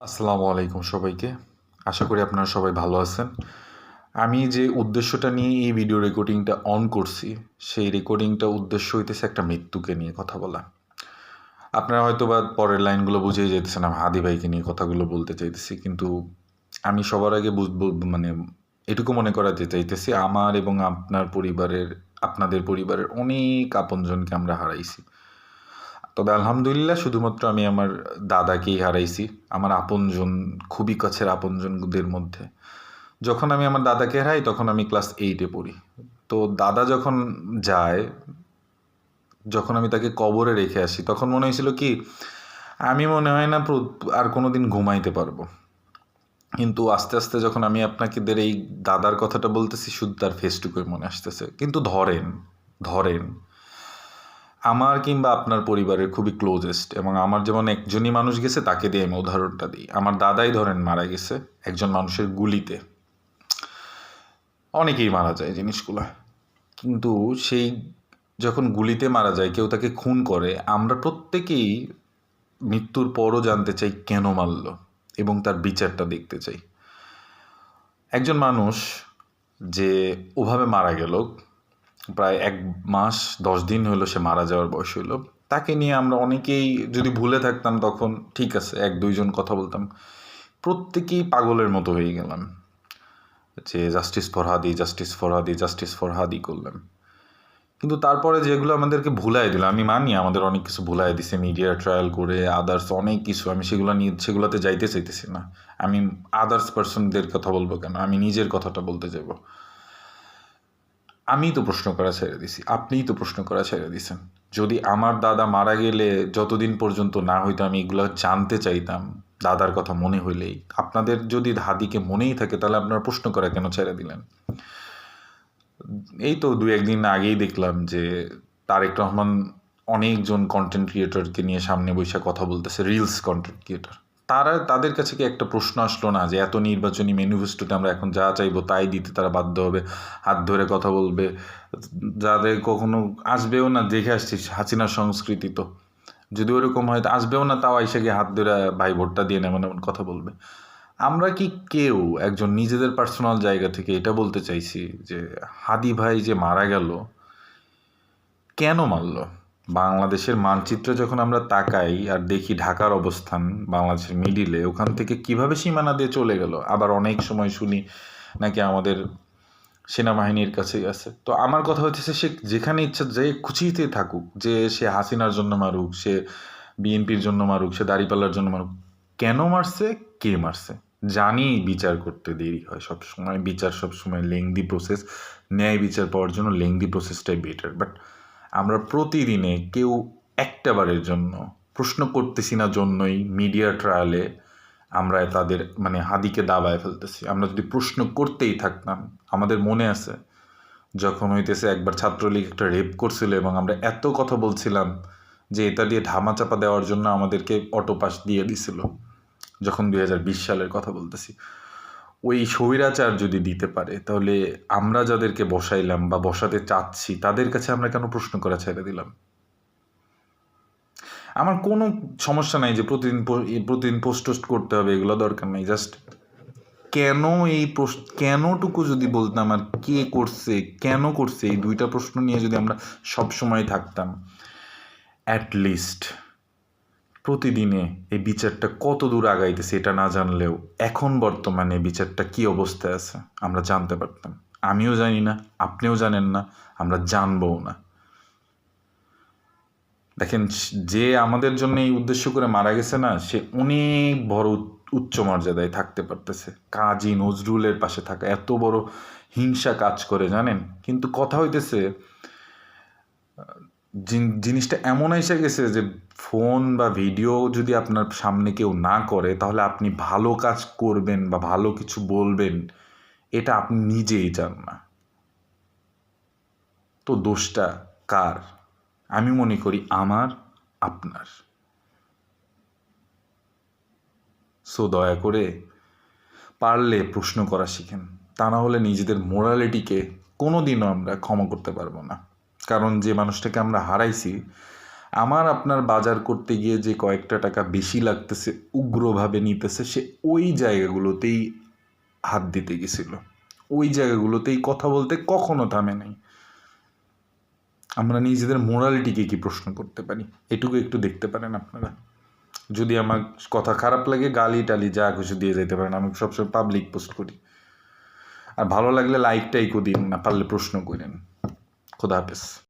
আসসালামু আলাইকুম সবাইকে। আশা করি আপনারা সবাই ভালো আছেন। আমি যে উদ্দেশ্যটা নিয়ে এই ভিডিও রেকর্ডিংটা অন করছি, সেই রেকর্ডিংটা উদ্দেশ্য হইতেছে একটা মৃত্যুকে নিয়ে কথা বলা। আপনারা হয়তোবা পরের লাইনগুলো বুঝেই যাইতেছেন আমি হাদি ভাইকে নিয়ে কথাগুলো বলতে চাইতেছি। কিন্তু আমি সবার আগে মানে এটুকু মনে করাতে চাইতেছি আমার এবং আপনাদের পরিবারের অনেক আপনজনকে আমরা হারাইছি। তবে আলহামদুলিল্লাহ শুধুমাত্র আমি আমার দাদাকেই হারাইছি। আমার আপনজন, খুবই কাছের আপনজনদের মধ্যে। যখন আমি আমার দাদাকে হারাই তখন আমি ক্লাস 8 এ পড়ি। তো দাদা যখন যায়, যখন আমি তাকে কবরে রেখে আসি তখন মনে হয়েছিল কি আমি মনে হয় না আর কোনোদিন ঘুমাইতে পারবো। কিন্তু আস্তে, আস্তে যখন আমি আপনাদের এই দাদার কথাটা বলতেছি শুধু তার ফেসটুকুই মনে আসতেছে। কিন্তু ধরেন আমার কিংবা আপনার পরিবারের খুবই ক্লোজেস্ট এবং আমার যেমন একজনই মানুষ গেছে তাকে দিয়ে আমি উদাহরণটা দিই। আমার দাদাই ধরেন মারা গেছে একজন মানুষের গুলিতে। অনেকেই মারা যায় জিনিসগুলা। কিন্তু সেই যখন গুলিতে মারা যায়, কেউ তাকে খুন করে, আমরা প্রত্যেকেই মৃত্যুর পরও জানতে চাই কেন মারল এবং তার বিচারটা দেখতে চাই। একজন মানুষ যে ওভাবে মারা গেল, প্রায় ১ মাস ১০ দিন হলো সে মারা যাওয়ার বয়স হইল। তাকে নিয়ে আমরা অনেকেই যদি ভুলে থাকতাম তখন ঠিক আছে ১-২ জন কথা বলতাম। প্রত্যেকেই পাগলের মতো হয়ে গেলাম যে justice for Hadi, justice for Hadi, justice for Hadi করলাম। কিন্তু তারপরে যেগুলো আমাদেরকে ভুলাই দিল, আমি মানি আমাদের অনেক কিছু ভুলাই দিছে মিডিয়া ট্রায়াল করে, আদার্স অনেক কিছু। আমি সেগুলোতে যাইতে চাইতেছি না। আমি আদার্স পার্সনদের কথা বলবো কেন? আমি নিজের কথাটা বলতে যাবো। আমিই তো প্রশ্ন করা ছেড়ে দিছি, আপনিই তো প্রশ্ন করা ছেড়ে দিছেন। যদি আমার দাদা মারা গেলে যতদিন পর্যন্ত না হইতো আমি এগুলো জানতে চাইতাম, দাদার কথা মনে হইলেই। আপনাদের যদি হাদিকে মনেই থাকে তাহলে আপনারা প্রশ্ন করা কেন ছেড়ে দিলেন? এই তো ২-১ দিন আগেই দেখলাম যে তারেক রহমান অনেকজন কন্টেন্ট ক্রিয়েটরকে নিয়ে সামনে বইসা কথা বলতেছে, রিলস কন্টেন্ট ক্রিয়েটর। তাদের কাছে কি একটা প্রশ্ন আসলো না যে এত নির্বাচনী ম্যানিফেস্টোতে আমরা এখন যা চাইবো তাই দিতে তারা বাধ্য হবে, হাত ধরে কথা বলবে, যাদের কখনো আসবেও না, দেখে আসছি হাসিনার সংস্কৃতি তো, যদি ওরকম হয় আসবেও না, তাও এসে গিয়ে হাত ধরে ভাই ভোটটা দিয়ে এমন এমন কথা বলবে। আমরা কি কেউ একজন নিজেদের পার্সোনাল জায়গা থেকে এটা বলতে চাইছি যে হাদি ভাই যে মারা গেল, কেন মারল? বাংলাদেশের মানচিত্রে যখন আমরা তাকাই আর দেখি ঢাকার অবস্থান বাংলাদেশের মিডিলে, ওখান থেকে কিভাবে সীমানা দিয়ে চলে গেল। আবার অনেক সময় শুনি নাকি আমাদের সেনাবাহিনীর কাছেই আছে। তো আমার কথা হচ্ছে সে যেখানে ইচ্ছা যে খুশিতে থাকুক, যে সে হাসিনার জন্য মারুক, সে বিএনপির জন্য মারুক, সে দাঁড়িপাল্লার জন্য মারুক, কেন মারছে, কে মারছে? জানি বিচার করতে দেরি হয় সবসময়, বিচার সবসময় লেংদি প্রসেস, ন্যায় বিচার পাওয়ার জন্য লেংদি প্রসেসটাই বেটার। বাট আমরা প্রতিদিনে কেউ একটা বারের জন্য প্রশ্ন করতেছি না জন্যই মিডিয়া ট্রায়ালে আমরা তাদের মানে হাদিকে দাবায় ফেলতেছি। আমরা যদি প্রশ্ন করতেই থাকতাম, আমাদের মনে আছে যখন হইতেছে একবার ছাত্রলীগ একটা রেপ করছিল এবং আমরা এত কথা বলছিলাম যে এটা দিয়ে ধামাচাপা দেওয়ার জন্য আমাদেরকে অটো পাস দিয়ে দিছিল, যখন ২০২০ সালের কথা বলতেছি। ওই স্বৈরাচার যদি দিতে পারে তাহলে আমরা যাদেরকে বসাইলাম বা বসাতে চাচ্ছি তাদের কাছে আমরা কেন প্রশ্ন করা ছেড়ে দিলাম? আমার কোনো সমস্যা নাই যে প্রতিদিন পোস্ট টোস্ট করতে হবে, এগুলো দরকার নাই। জাস্ট কেন কেনটুকু যদি বলতাম আর কে করছে, কেন করছে, এই ২টা প্রশ্ন নিয়ে যদি আমরা সবসময় থাকতাম, অ্যাটলিস্ট প্রতিদিনে এই বিচারটা কত দূর আগাইতেছে এটা না জানলেও এখন বর্তমানে বিচারটা কী অবস্থায় আছে আমরা জানতে পারতাম। আমিও জানি না, আপনিও জানেন না, আমরা জানবও না। দেখেন, যে আমাদের জন্য এই উদ্দেশ্য করে মারা গেছে না, সে অনেক বড় উচ্চ মর্যাদায় থাকতে পারতেছে। কাজী নজরুলের পাশে থাকা এত বড় হিংসা কাজ করে জানেন। কিন্তু কথা হইতেছে জিনিসটা এমন এসে গেছে যে ফোন বা ভিডিও যদি আপনার সামনে কেউ না করে তাহলে আপনি ভালো কাজ করবেন বা ভালো কিছু বলবেন এটা আপনি নিজেই চান না। তো দোষটা কার? আমি মনে করি আমার, আপনার। সো দয়া করে পারলে প্রশ্ন করা শিখেন, তা না হলে নিজেদের মোরালিটিকে কোনো দিনও আমরা ক্ষমা করতে পারবো না। কারণ যে মানুষটাকে আমরা হারাইছি, আমার আপনার বাজার করতে গিয়ে যে কয়েকটা টাকা বেশি লাগতেছে, উগ্রভাবে নিতেছে, সে ওই জায়গাগুলোতেই হাত দিতে গেছিল, ওই জায়গাগুলোতেই কথা বলতে কখনো থামে নাই। আমরা নিজেদের মোরালিটিকে কি প্রশ্ন করতে পারি? এটুকু একটু দেখতে পারেন আপনারা। যদি আমার কথা খারাপ লাগে, গালি টালি যা কিছু দিয়ে যেতে পারেন, আমি সবসময় পাবলিক পোস্ট করি। আর ভালো লাগলে লাইকটাই দিন, না পারলে প্রশ্ন করেন। খোদা হাফেজ।